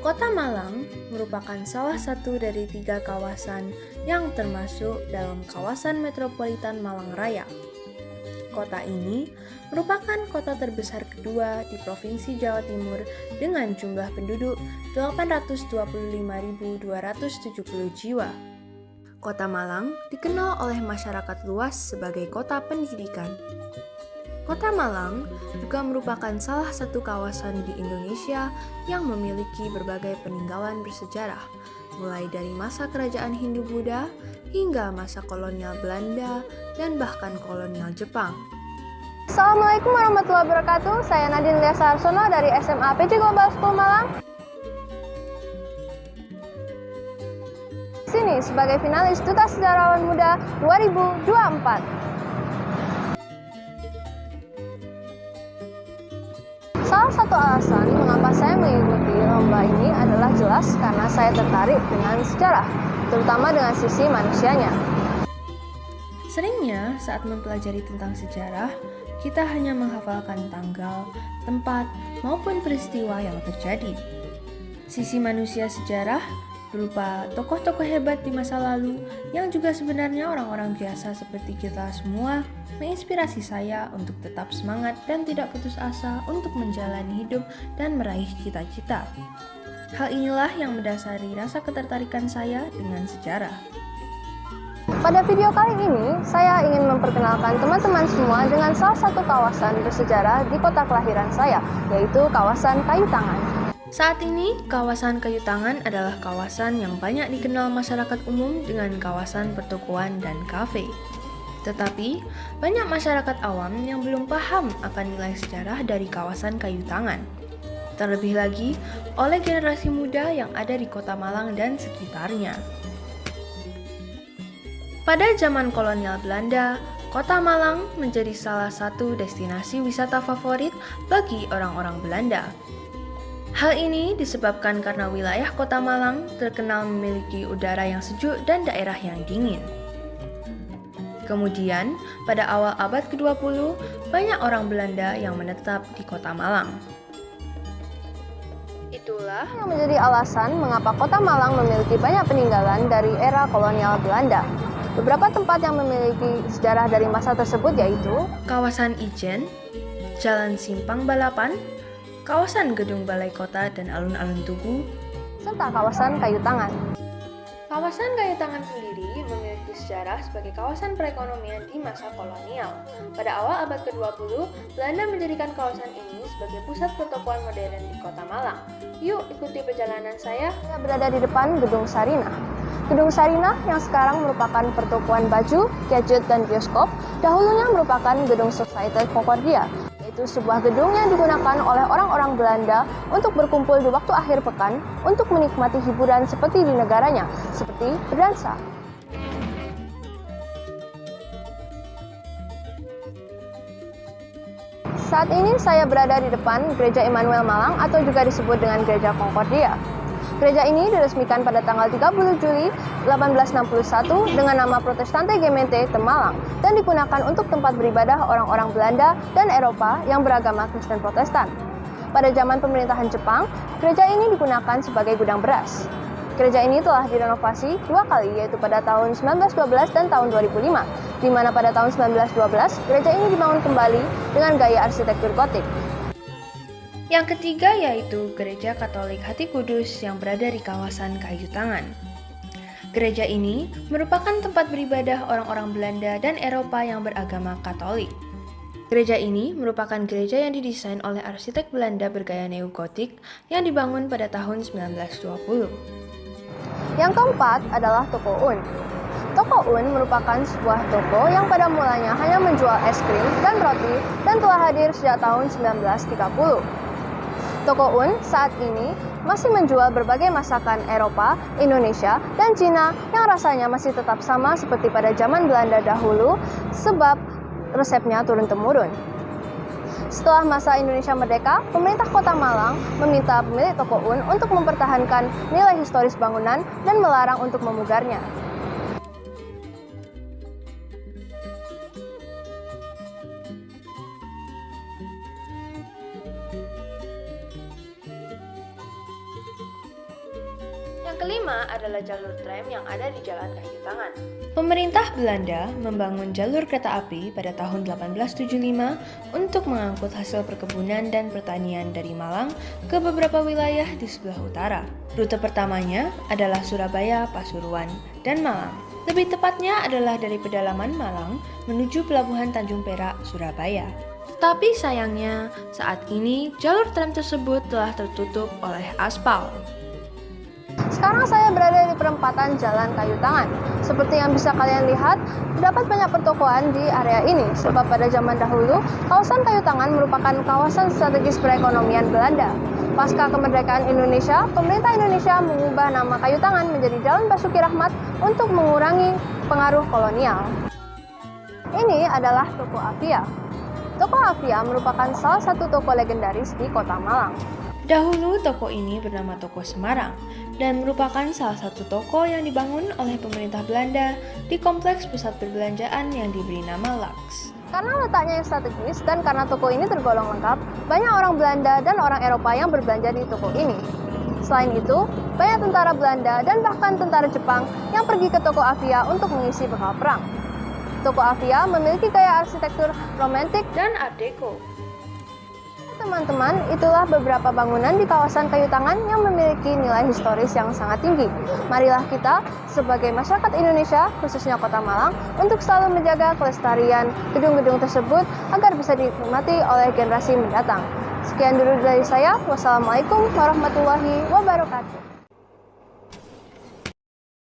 Kota Malang merupakan salah satu dari 3 kawasan yang termasuk dalam kawasan metropolitan Malang Raya. Kota ini merupakan kota terbesar kedua di Provinsi Jawa Timur dengan jumlah penduduk 825.270 jiwa. Kota Malang dikenal oleh masyarakat luas sebagai kota pendidikan. Kota Malang juga merupakan salah satu kawasan di Indonesia yang memiliki berbagai peninggalan bersejarah, mulai dari masa kerajaan Hindu-Buddha hingga masa kolonial Belanda dan bahkan kolonial Jepang. Assalamualaikum warahmatullahi wabarakatuh. Saya Nadine Liasa Arsono dari SMA PJ Global School Malang. Sini sebagai finalis Duta Sejarawan Muda 2024. Salah satu alasan mengapa saya mengikuti lomba ini adalah jelas karena saya tertarik dengan sejarah, terutama dengan sisi manusianya. Seringnya saat mempelajari tentang sejarah, kita hanya menghafalkan tanggal, tempat, maupun peristiwa yang terjadi. Sisi manusia sejarah berupa tokoh-tokoh hebat di masa lalu yang juga sebenarnya orang-orang biasa seperti kita semua, menginspirasi saya untuk tetap semangat dan tidak putus asa untuk menjalani hidup dan meraih cita-cita. Hal inilah yang mendasari rasa ketertarikan saya dengan sejarah. Pada video kali ini, saya ingin memperkenalkan teman-teman semua dengan salah satu kawasan bersejarah di kota kelahiran saya, yaitu kawasan Kayu Tangan. Saat ini, kawasan Kayu Tangan adalah kawasan yang banyak dikenal masyarakat umum dengan kawasan pertokoan dan kafe. Tetapi, banyak masyarakat awam yang belum paham akan nilai sejarah dari kawasan Kayu Tangan. Terlebih lagi, oleh generasi muda yang ada di Kota Malang dan sekitarnya. Pada zaman kolonial Belanda, Kota Malang menjadi salah satu destinasi wisata favorit bagi orang-orang Belanda. Hal ini disebabkan karena wilayah Kota Malang terkenal memiliki udara yang sejuk dan daerah yang dingin. Kemudian, pada awal abad ke-20, banyak orang Belanda yang menetap di Kota Malang. Itulah yang menjadi alasan mengapa Kota Malang memiliki banyak peninggalan dari era kolonial Belanda. Beberapa tempat yang memiliki sejarah dari masa tersebut yaitu kawasan Ijen, Jalan Simpang Balapan, kawasan Gedung Balai Kota dan Alun-Alun Tugu, serta kawasan Kayu Tangan. Kawasan Kayu Tangan sendiri memiliki sejarah sebagai kawasan perekonomian di masa kolonial. Pada awal abad ke-20, Belanda menjadikan kawasan ini sebagai pusat pertokoan modern di Kota Malang. Yuk ikuti perjalanan saya. Saya berada di depan Gedung Sarinah. Gedung Sarinah yang sekarang merupakan pertokoan baju, gadget, dan bioskop, dahulunya merupakan Gedung Societe Concordia, yaitu sebuah gedung yang digunakan oleh orang-orang Belanda untuk berkumpul di waktu akhir pekan untuk menikmati hiburan seperti di negaranya, seperti berdansa. Saat ini saya berada di depan Gereja Immanuel Malang atau juga disebut dengan Gereja Concordia. Gereja ini diresmikan pada tanggal 30 Juli 1861 dengan nama Protestante Gemeente te Malang dan digunakan untuk tempat beribadah orang-orang Belanda dan Eropa yang beragama Kristen Protestan. Pada zaman pemerintahan Jepang, gereja ini digunakan sebagai gudang beras. Gereja ini telah direnovasi 2 kali, yaitu pada tahun 1912 dan tahun 2005, di mana pada tahun 1912 gereja ini dibangun kembali dengan gaya arsitektur gotik. Yang ketiga yaitu Gereja Katolik Hati Kudus yang berada di kawasan Kayu Tangan. Gereja ini merupakan tempat beribadah orang-orang Belanda dan Eropa yang beragama Katolik. Gereja ini merupakan gereja yang didesain oleh arsitek Belanda bergaya neogotik yang dibangun pada tahun 1920. Yang keempat adalah Toko Un. Toko Un merupakan sebuah toko yang pada mulanya hanya menjual es krim dan roti dan telah hadir sejak tahun 1930. Toko Un saat ini masih menjual berbagai masakan Eropa, Indonesia, dan Cina yang rasanya masih tetap sama seperti pada zaman Belanda dahulu sebab resepnya turun-temurun. Setelah masa Indonesia merdeka, pemerintah Kota Malang meminta pemilik Toko Un untuk mempertahankan nilai historis bangunan dan melarang untuk memugarnya. pertama adalah jalur tram yang ada di Jalan Kayu Tangan. Pemerintah Belanda membangun jalur kereta api pada tahun 1875 untuk mengangkut hasil perkebunan dan pertanian dari Malang ke beberapa wilayah di sebelah utara. Rute pertamanya adalah Surabaya, Pasuruan, dan Malang. Lebih tepatnya adalah dari pedalaman Malang menuju Pelabuhan Tanjung Perak, Surabaya. Tetapi sayangnya, saat ini jalur tram tersebut telah tertutup oleh aspal. Sekarang saya berada di perempatan Jalan Kayu Tangan. Seperti yang bisa kalian lihat, terdapat banyak pertokoan di area ini, sebab pada zaman dahulu, kawasan Kayu Tangan merupakan kawasan strategis perekonomian Belanda. Pasca kemerdekaan Indonesia, pemerintah Indonesia mengubah nama Kayu Tangan menjadi Jalan Basuki Rahmat untuk mengurangi pengaruh kolonial. Ini adalah Toko Avia. Toko Avia merupakan salah satu toko legendaris di Kota Malang. Dahulu toko ini bernama Toko Semarang dan merupakan salah satu toko yang dibangun oleh pemerintah Belanda di kompleks pusat perbelanjaan yang diberi nama Lux. Karena letaknya yang strategis dan karena toko ini tergolong lengkap, banyak orang Belanda dan orang Eropa yang berbelanja di toko ini. Selain itu, banyak tentara Belanda dan bahkan tentara Jepang yang pergi ke Toko Avia untuk mengisi bekal perang. Toko Avia memiliki gaya arsitektur romantik dan art deco. Teman-teman, itulah beberapa bangunan di kawasan Kayu Tangan yang memiliki nilai historis yang sangat tinggi. Marilah kita, sebagai masyarakat Indonesia, khususnya Kota Malang, untuk selalu menjaga kelestarian gedung-gedung tersebut agar bisa dinikmati oleh generasi mendatang. Sekian dulu dari saya. Wassalamualaikum warahmatullahi wabarakatuh.